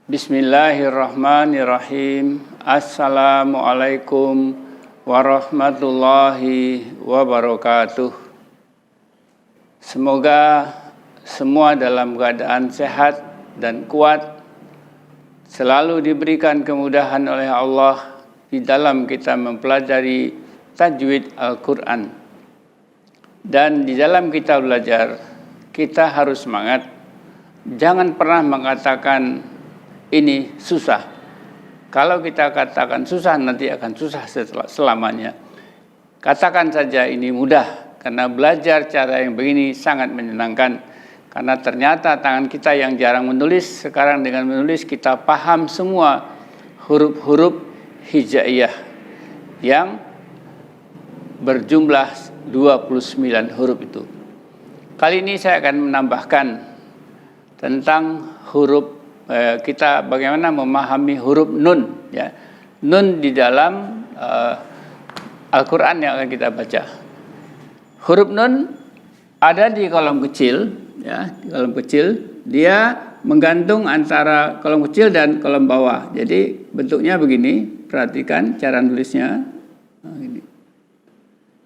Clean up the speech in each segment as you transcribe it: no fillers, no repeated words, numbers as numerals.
Bismillahirrahmanirrahim. Assalamualaikum warahmatullahi wabarakatuh. Semoga semua dalam keadaan sehat dan kuat, selalu diberikan kemudahan oleh Allah di dalam kita mempelajari tajwid Al-Quran. Dan di dalam kita belajar, kita harus semangat. Jangan pernah mengatakan ini susah. Kalau kita katakan susah, nanti akan susah selamanya. Katakan saja ini mudah, karena belajar cara yang begini sangat menyenangkan. Karena ternyata tangan kita yang jarang menulis, sekarang dengan menulis kita paham semua huruf-huruf hijaiyah yang berjumlah 29 huruf itu. Kali ini saya akan menambahkan tentang huruf kita bagaimana memahami huruf nun, ya. Nun di dalam Al-Quran yang akan kita baca. Huruf nun ada di kolom kecil, ya, di kolom kecil. Dia menggantung antara kolom kecil dan kolom bawah. Jadi bentuknya begini, perhatikan cara nulisnya. Nah, gini.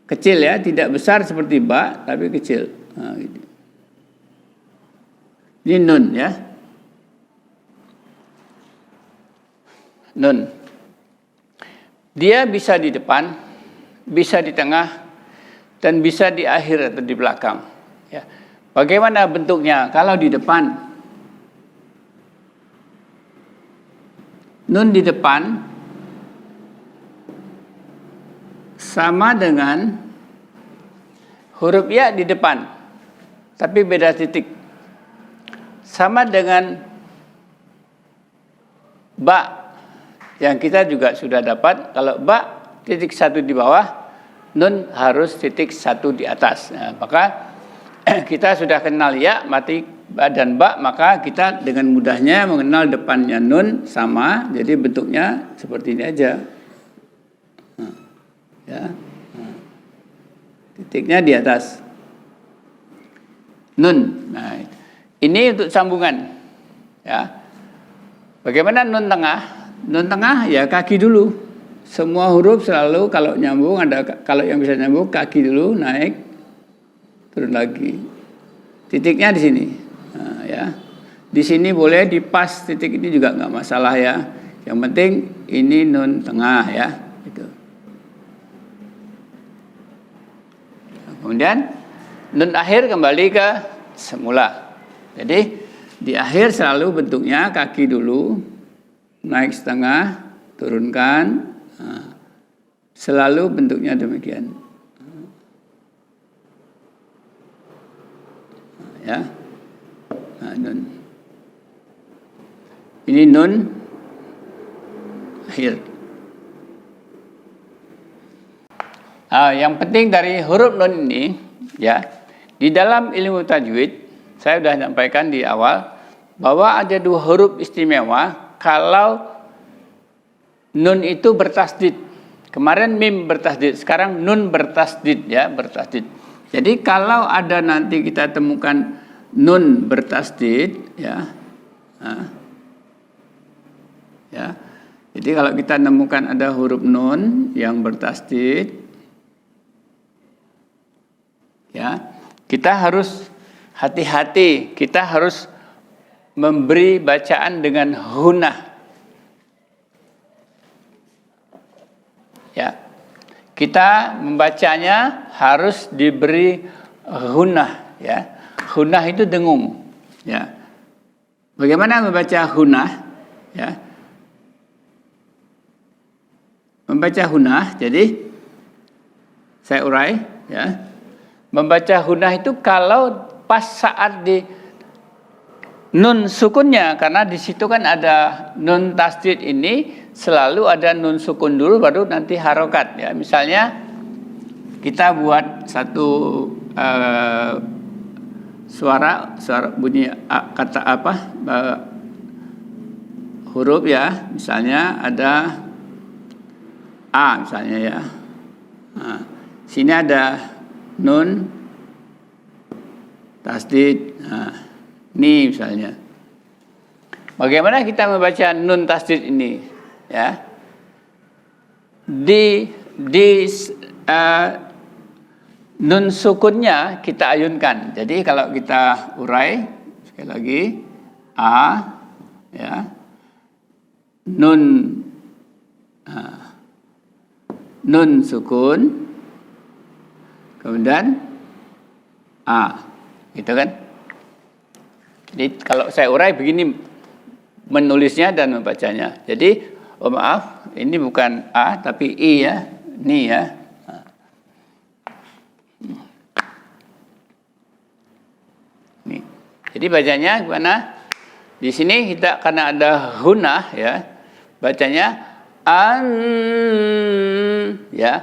Kecil ya, tidak besar seperti ba, tapi kecil. Nah, gini. Ini nun ya. Nun. Dia bisa di depan, bisa di tengah, dan bisa di akhir atau di belakang. Ya. Bagaimana bentuknya? Kalau di depan, nun di depan sama dengan huruf ya di depan, tapi beda titik. Sama dengan ba yang kita juga sudah dapat. Kalau ba titik satu di bawah, nun harus titik satu di atas. Nah, maka kita sudah kenal ya, mati ba dan ba, maka kita dengan mudahnya mengenal depannya nun sama, jadi bentuknya seperti ini aja. Nah, ya, nah, titiknya di atas. Nun. Nah, ini untuk sambungan. Ya. Bagaimana nun tengah? Nun tengah ya kaki dulu. Semua huruf selalu kalau nyambung ada, kalau yang bisa nyambung kaki dulu naik, turun lagi. Titiknya di sini. Nah, ya. Di sini boleh dipas titik ini juga nggak masalah ya. Yang penting ini nun tengah ya. Gitu. Kemudian nun akhir kembali ke semula. Jadi di akhir selalu bentuknya kaki dulu, naik setengah, turunkan. Nah, selalu bentuknya demikian. Ya. Nah, nun. Ini nun akhir. Nah, yang penting dari huruf nun ini, ya, di dalam ilmu tajwid, saya sudah sampaikan di awal bahwa ada dua huruf istimewa kalau nun itu bertasdid. Kemarin mim bertasdid, sekarang nun bertasdid ya, bertasdid. Jadi kalau ada nanti kita temukan nun bertasdid ya. Nah, ya. Jadi kalau kita temukan ada huruf nun yang bertasdid ya, kita harus hati-hati, kita harus memberi bacaan dengan hunah. Ya. Kita membacanya harus diberi hunah ya. Hunah itu dengung ya. Bagaimana membaca hunah ya? Membaca hunah, jadi saya urai ya. Membaca hunah itu kalau pas saat di nun sukunnya, karena di situ kan ada nun tasdid ini selalu ada nun sukun dulu baru nanti harokat ya. Misalnya kita buat satu suara bunyi kata apa huruf ya, misalnya ada A misalnya ya. Nah, sini ada nun tasdid. Nah, ini misalnya. Bagaimana kita membaca nun tasdid ini? Ya. Nun sukunnya kita ayunkan. Jadi kalau kita urai sekali lagi ya. Nun sukun, kemudian gitu kan? Jadi kalau saya urai begini menulisnya dan membacanya. Jadi maaf, ini bukan A tapi I ya, ni ya. Nih. Jadi bacanya gimana? Di sini kita karena ada hunah ya, bacanya ya,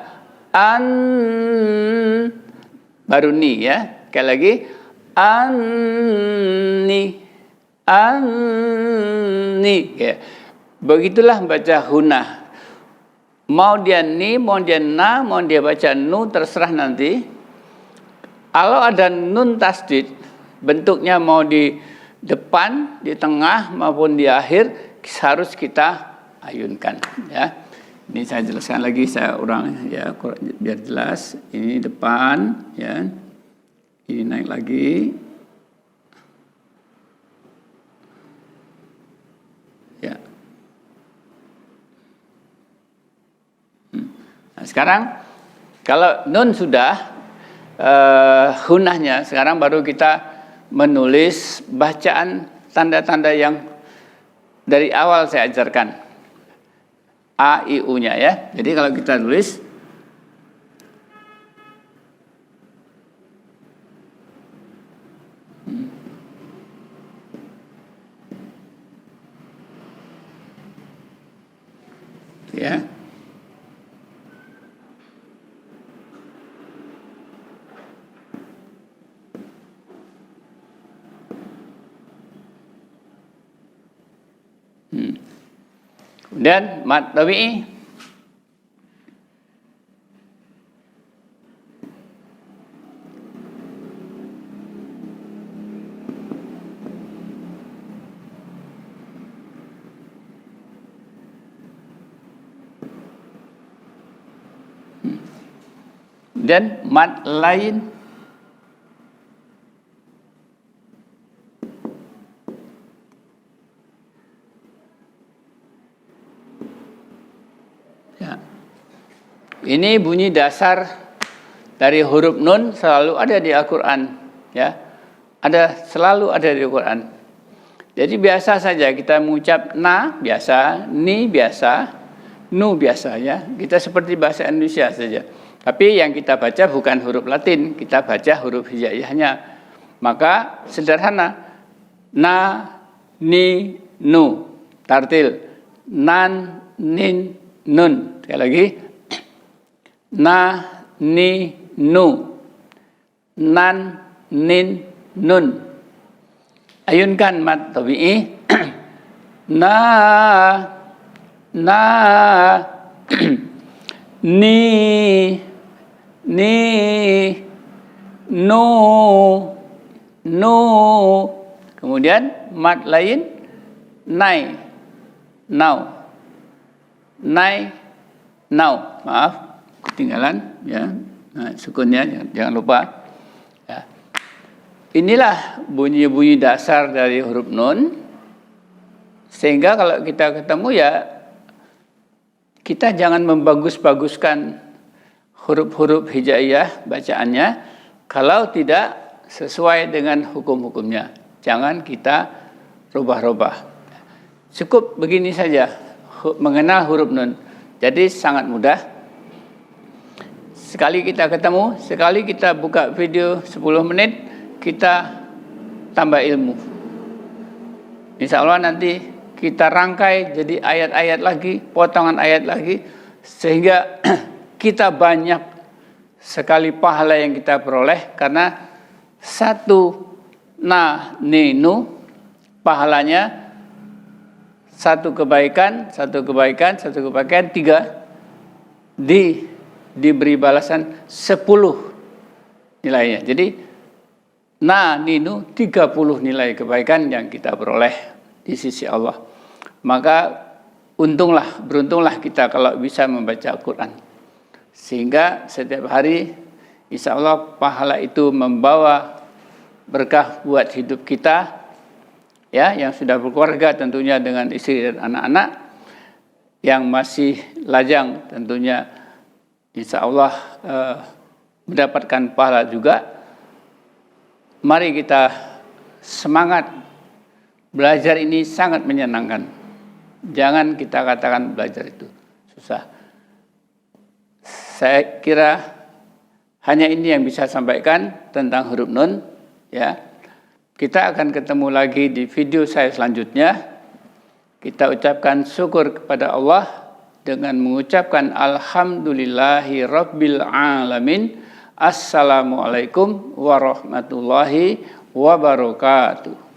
baru ni ya. Sekali lagi anni ya. Begitulah baca hunah. Mau dia ni, mau dia na, mau dia baca nu, terserah nanti. Kalau ada nun tasdid, bentuknya mau di depan, di tengah maupun di akhir, harus kita ayunkan ya. Ini saya jelaskan lagi, saya ulang ya biar jelas. Ini depan ya. Ini naik lagi. Ya. Nah, sekarang kalau nun sudah hunahnya, sekarang baru kita menulis bacaan tanda-tanda yang dari awal saya ajarkan. A, I, U-nya ya. Jadi kalau kita tulis ya. Kemudian mad tabi'i dan mad lain ya. Ini bunyi dasar dari huruf nun selalu ada di Al-Quran ya. Selalu ada di Al-Quran. Jadi biasa saja kita mengucap na biasa, ni biasa, nu biasa ya. Kita seperti bahasa Indonesia saja. Tapi yang kita baca bukan huruf Latin, kita baca huruf hijaiyahnya. Maka sederhana, na, ni, nu, tartil, nan, nin, nun. Sekali lagi, na, ni, nu, nan, nin, nun. Ayunkan mad tabi'i, na, ni, nu, kemudian mad lain nai, now, maaf ketinggalan ya, nah, sukunnya jangan lupa ya. Inilah bunyi-bunyi dasar dari huruf nun, sehingga kalau kita ketemu ya kita jangan membagus-baguskan huruf-huruf hijaiyah bacaannya kalau tidak sesuai dengan hukum-hukumnya. Jangan kita rubah-rubah. Cukup begini saja mengenal huruf nun. Jadi sangat mudah. Sekali kita ketemu, sekali kita buka video 10 menit, kita tambah ilmu. Insya Allah nanti kita rangkai jadi ayat-ayat lagi, potongan ayat lagi, sehingga kita banyak sekali pahala yang kita peroleh, karena satu na, ni, nu, pahalanya satu kebaikan, 3 diberi balasan 10 nilainya. Jadi na, ni, nu 30 nilai kebaikan yang kita peroleh di sisi Allah. Maka beruntunglah kita kalau bisa membaca Al-Quran. Sehingga setiap hari insya Allah pahala itu membawa berkah buat hidup kita, ya, yang sudah berkeluarga tentunya dengan istri dan anak-anak, yang masih lajang tentunya insya Allah mendapatkan pahala juga. Mari kita semangat, belajar ini sangat menyenangkan. Jangan kita katakan belajar itu susah. Saya kira hanya ini yang bisa sampaikan tentang huruf nun, ya. Kita akan ketemu lagi di video saya selanjutnya. Kita ucapkan syukur kepada Allah dengan mengucapkan alhamdulillahi rabbil alamin. Assalamualaikum warahmatullahi wabarakatuh.